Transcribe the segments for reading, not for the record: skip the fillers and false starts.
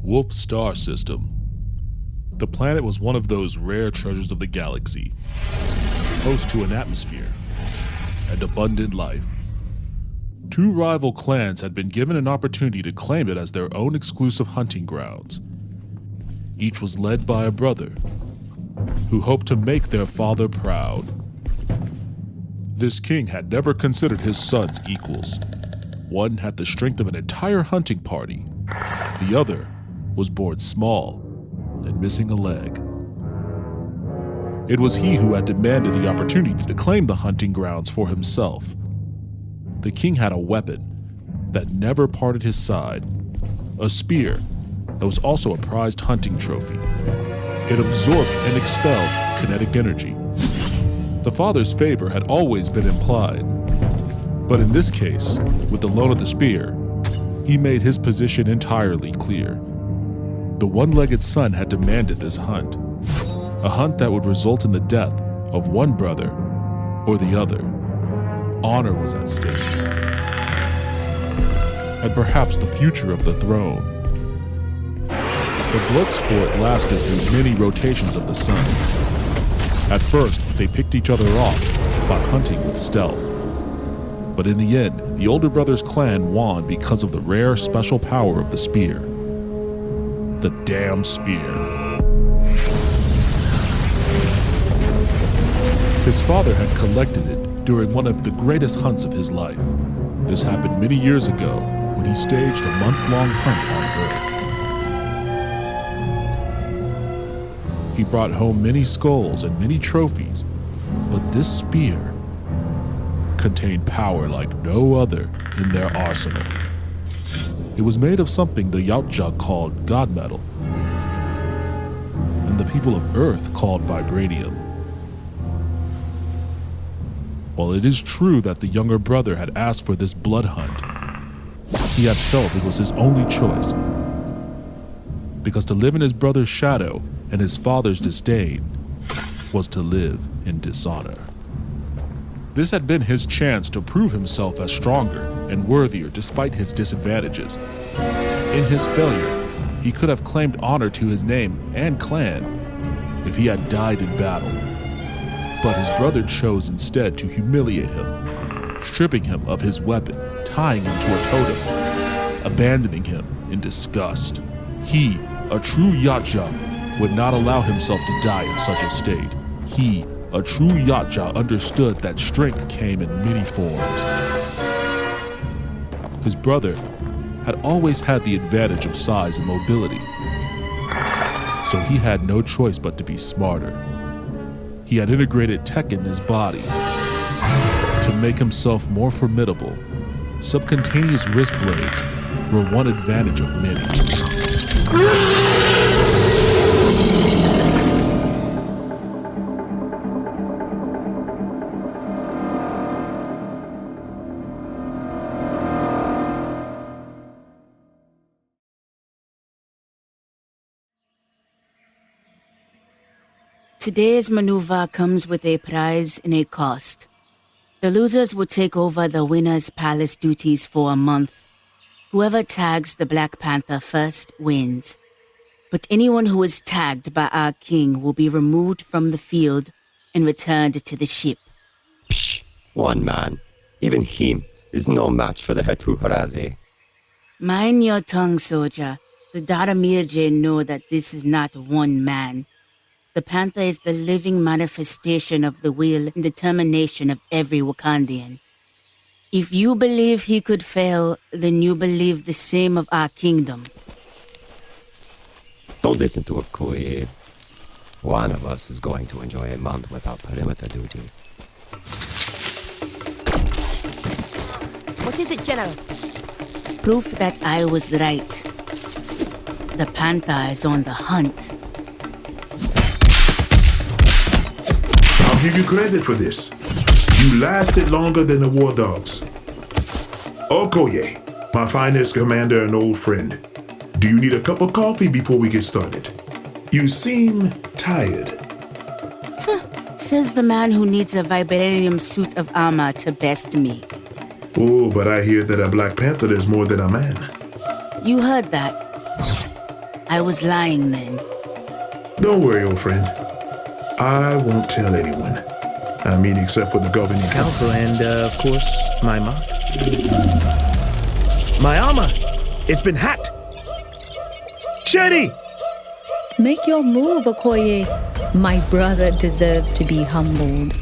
Wolf Star System. The planet was one of those rare treasures of the galaxy, host to an atmosphere and abundant life. Two rival clans had been given an opportunity to claim it as their own exclusive hunting grounds. Each was led by a brother who hoped to make their father proud. This king had never considered his sons equals. One had the strength of an entire hunting party. The other was born small and missing a leg. It was he who had demanded the opportunity to claim the hunting grounds for himself. The king had a weapon that never parted his side, a spear that was also a prized hunting trophy. It absorbed and expelled kinetic energy. The father's favor had always been implied, but in this case, with the loan of the spear, he made his position entirely clear. The one-legged son had demanded this hunt, a hunt that would result in the death of one brother or the other. Honor was at stake, and perhaps the future of the throne. The blood sport lasted through many rotations of the sun. At first, they picked each other off by hunting with stealth. But in the end, the older brother's clan won because of the rare special power of the spear. The damn spear. His father had collected it during one of the greatest hunts of his life. This happened many years ago when he staged a month-long hunt on Earth. He brought home many skulls and many trophies, but this spear contained power like no other in their arsenal. It was made of something the Yatta called God metal, and the people of Earth called vibranium. While it is true that the younger brother had asked for this blood hunt, he had felt it was his only choice, because to live in his brother's shadow and his father's disdain was to live in dishonor. This had been his chance to prove himself as stronger and worthier despite his disadvantages. In his failure, he could have claimed honor to his name and clan if he had died in battle. But his brother chose instead to humiliate him, stripping him of his weapon, tying him to a totem, abandoning him in disgust. He, a true Yatta, would not allow himself to die in such a state. He, a true Yatta, understood that strength came in many forms. His brother had always had the advantage of size and mobility, so he had no choice but to be smarter. He had integrated tech in his body to make himself more formidable. Subcutaneous wrist blades were one advantage of many. Today's maneuver comes with a prize and a cost. The losers will take over the winner's palace duties for a month. Whoever tags the Black Panther first wins. But anyone who is tagged by our king will be removed from the field and returned to the ship. Psh, one man, even him, is no match for the Hetu Haraze. Mind your tongue, soldier. The Daramirje know that this is not one man. The Panther is the living manifestation of the will and determination of every Wakandian. If you believe he could fail, then you believe the same of our kingdom. Don't listen to Okoye. One of us is going to enjoy a month without perimeter duty. What is it, General? Proof that I was right. The Panther is on the hunt. I'll give you credit for this. You lasted longer than the war dogs. Okoye, my finest commander and old friend. Do you need a cup of coffee before we get started? You seem tired. Says the man who needs a vibranium suit of armor to best me. Oh, but I hear that a Black Panther is more than a man. You heard that. I was lying then. Don't worry, old friend. I won't tell anyone. I mean, except for the governing council and, of course, my mom. My armor! It's been hacked! Shuri! Make your move, Okoye. My brother deserves to be humbled.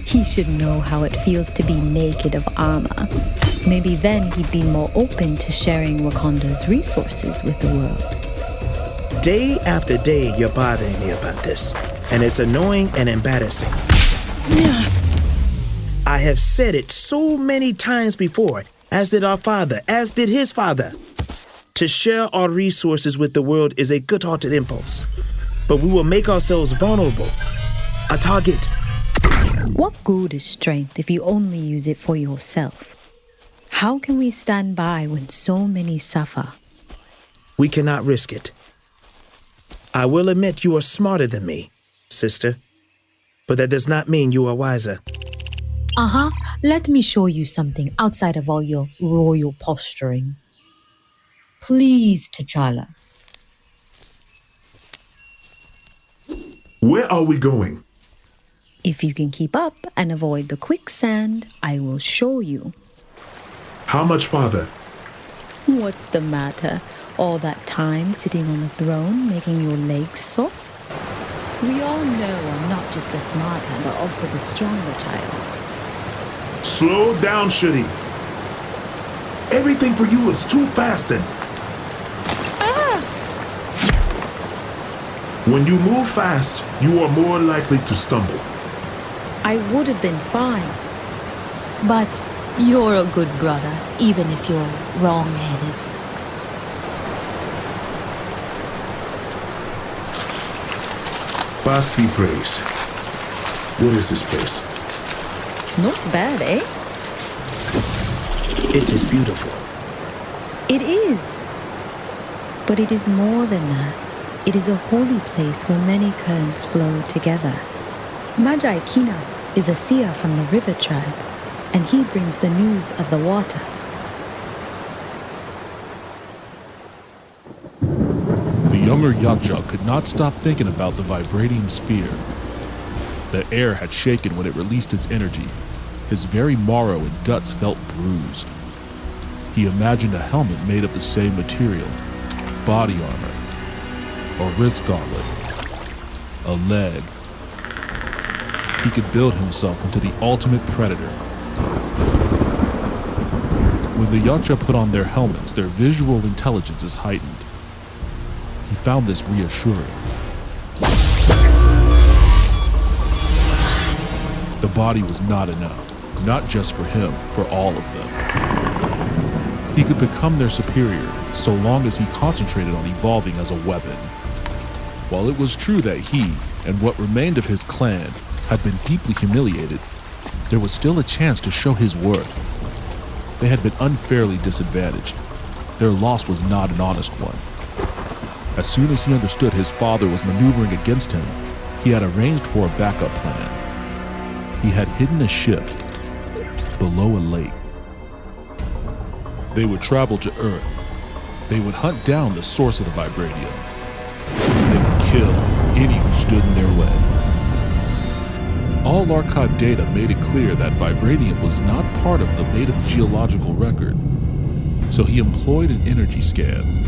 He should know how it feels to be naked of armor. Maybe then he'd be more open to sharing Wakanda's resources with the world. Day after day, you're bothering me about this, and it's annoying and embarrassing. I have said it so many times before, as did our father, as did his father. To share our resources with the world is a good-hearted impulse, but we will make ourselves vulnerable, a target. What good is strength if you only use it for yourself? How can we stand by when so many suffer? We cannot risk it. I will admit you are smarter than me, sister, but that does not mean you are wiser. Let me show you something outside of all your royal posturing. Please, T'Challa. Where are we going? If you can keep up and avoid the quicksand, I will show you. How much farther? What's the matter? All that time sitting on the throne making your legs sore? We all know I'm not just the smarter, but also the stronger child. Slow down, Shuri. Everything for you is too fast and... When you move fast, you are more likely to stumble. I would have been fine. But you're a good brother, even if you're wrong-headed. Boss be praised. What is this place? Not bad, eh? It is beautiful. It is. But it is more than that. It is a holy place where many currents flow together. Maji Kina is a seer from the river tribe, and he brings the news of the water. The younger Yatta could not stop thinking about the vibranium spear. The air had shaken when it released its energy. His very marrow and guts felt bruised. He imagined a helmet made of the same material, body armor, a wrist gauntlet, a leg. He could build himself into the ultimate predator. When the Yatta put on their helmets, their visual intelligence is heightened. He found this reassuring. The body was not enough, not just for him, for all of them. He could become their superior, so long as he concentrated on evolving as a weapon. While it was true that he, and what remained of his clan, had been deeply humiliated, there was still a chance to show his worth. They had been unfairly disadvantaged. Their loss was not an honest one. As soon as he understood his father was maneuvering against him, he had arranged for a backup plan. He had hidden a ship below a lake. They would travel to Earth. They would hunt down the source of the vibranium. They would kill any who stood in their way. All archive data made it clear that vibranium was not part of the native geological record, so he employed an energy scan.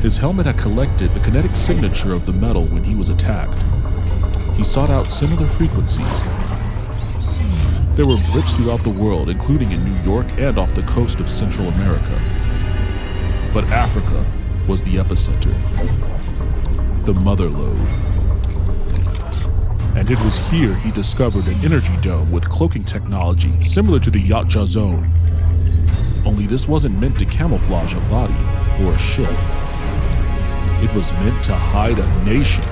His helmet had collected the kinetic signature of the metal when he was attacked. He sought out similar frequencies. There were blips throughout the world, including in New York and off the coast of Central America. But Africa was the epicenter, the mother lode. And it was here he discovered an energy dome with cloaking technology similar to the Yatta Zone. Only this wasn't meant to camouflage a body or a ship. It was meant to hide a nation.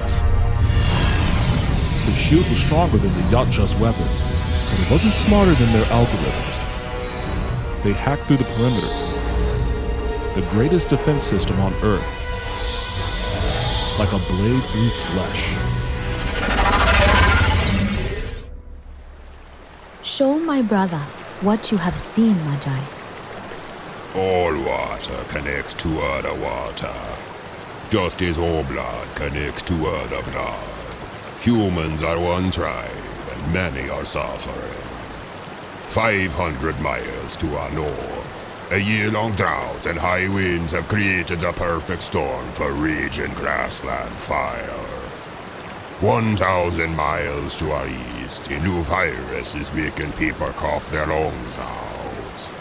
The shield was stronger than the Yatta's weapons, but it wasn't smarter than their algorithms. They hacked through the perimeter, the greatest defense system on Earth, like a blade through flesh. Show my brother what you have seen, Maji. All water connects to other water, just as all blood connects to other blood. Humans are one tribe, and many are suffering. 500 miles to our north, a year-long drought and high winds have created the perfect storm for raging grassland fire. 1,000 miles to our east, a new virus is making people cough their lungs out.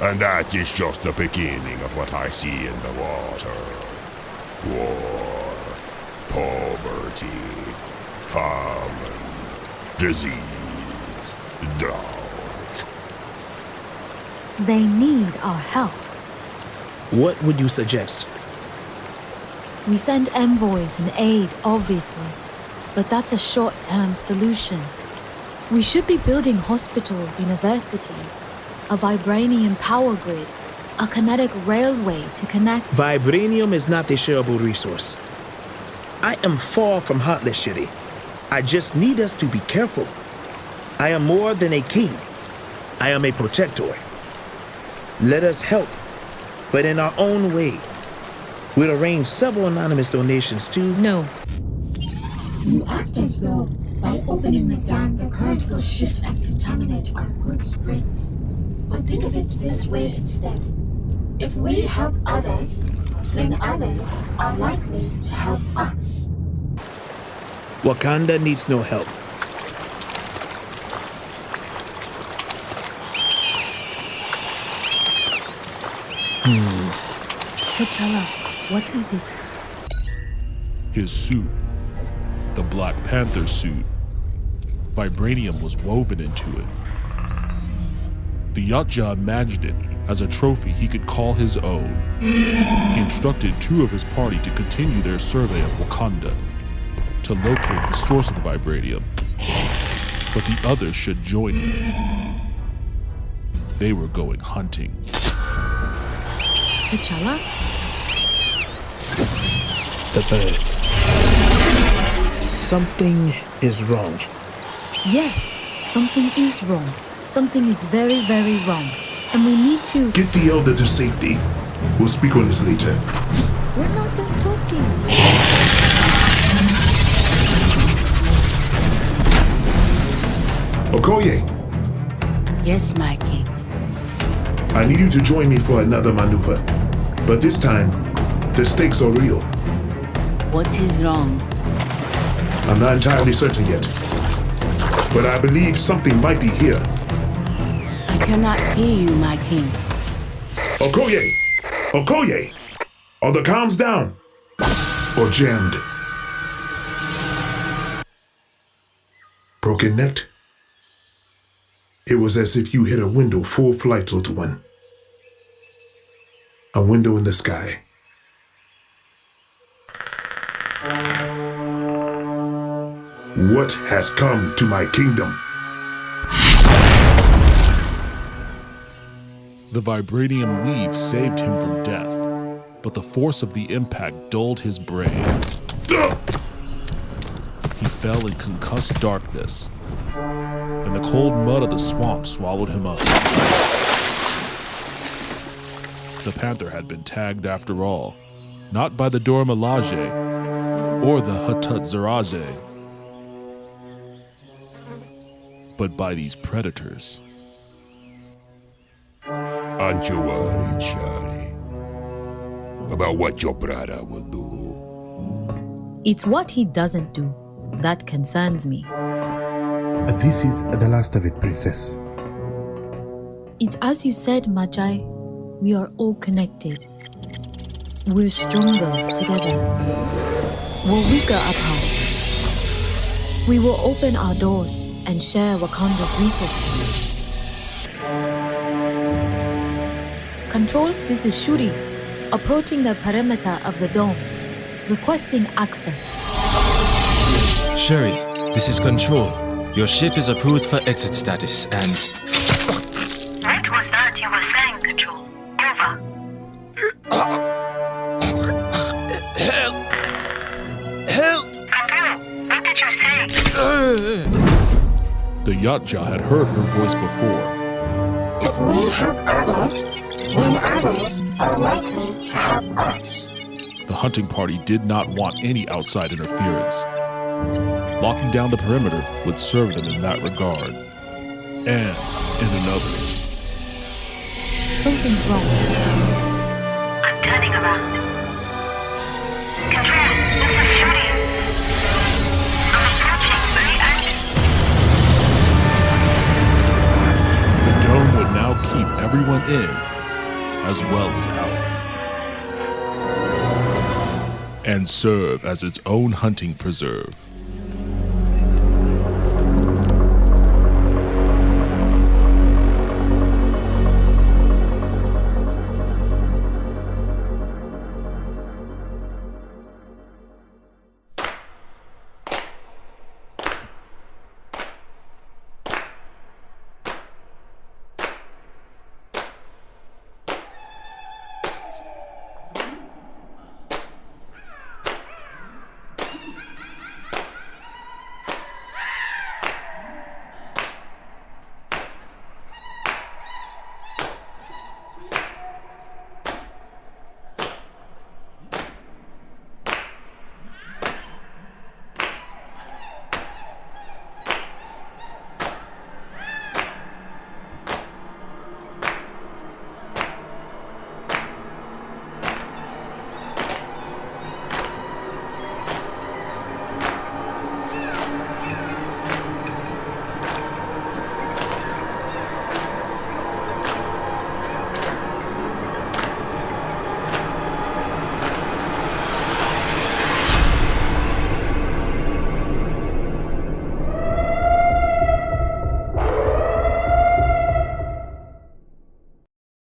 And that is just the beginning of what I see in the water. War, poverty, famine, disease, drought. They need our help. What would you suggest? We send envoys and aid, obviously, but that's a short-term solution. We should be building hospitals, universities, a vibranium power grid, a kinetic railway to connect. Vibranium is not a shareable resource. I am far from heartless, Shuri. I just need us to be careful. I am more than a king. I am a protector. Let us help, but in our own way. We'll arrange several anonymous donations too. No. You act as though by opening the dam, the current will shift and contaminate our good springs. But think of it this way instead. If we help others, then others are likely to help us. Wakanda needs no help. T'Challa, what is it? His suit, the Black Panther suit, vibranium was woven into it. The Yatta imagined it as a trophy he could call his own. He instructed 2 of his party to continue their survey of Wakanda, to locate the source of the vibranium, but the others should join him. They were going hunting. T'Challa? The birds. Something is wrong. Yes, something is wrong. Something is very, very wrong. And we need to... Get the elder to safety. We'll speak on this later. We're not done talking. Okoye, Yes, my king. I need you to join me for another maneuver. But this time, the stakes are real. What is wrong? I'm not entirely certain yet. But I believe something might be here. I cannot hear you, my king. Okoye! Okoye! Are the comms down? Or jammed? Broken net? It was as if you hit a window full flight, little one. A window in the sky. What has come to my kingdom? The vibranium weave saved him from death, but the force of the impact dulled his brain. He fell in concussed darkness, and the cold mud of the swamp swallowed him up. The Panther had been tagged after all, not by the Dora Milaje or the Hatut Zaraje, but by these predators. Aren't you worried, Shuri, about what your brother will do? It's what he doesn't do that concerns me. This is the last of it, Princess. It's as you said, Maji. We are all connected. We're stronger together. We're weaker apart. We will open our doors and share Wakanda's resources. Control, this is Shuri, approaching the perimeter of the dome, requesting access. Shuri, this is Control. Your ship is approved for exit status and... What was that you were saying, Control? Over. Help! Control, what did you say? The Yatta had heard her voice before. If we help others, when others are likely to help us. The hunting party did not want any outside interference. Locking down the perimeter would serve them in that regard, and in another. Something's wrong. I'm turning around. Control, this is Shuri. I'm approaching very urgent. The dome would now keep everyone in, as well as out, and serve as its own hunting preserve.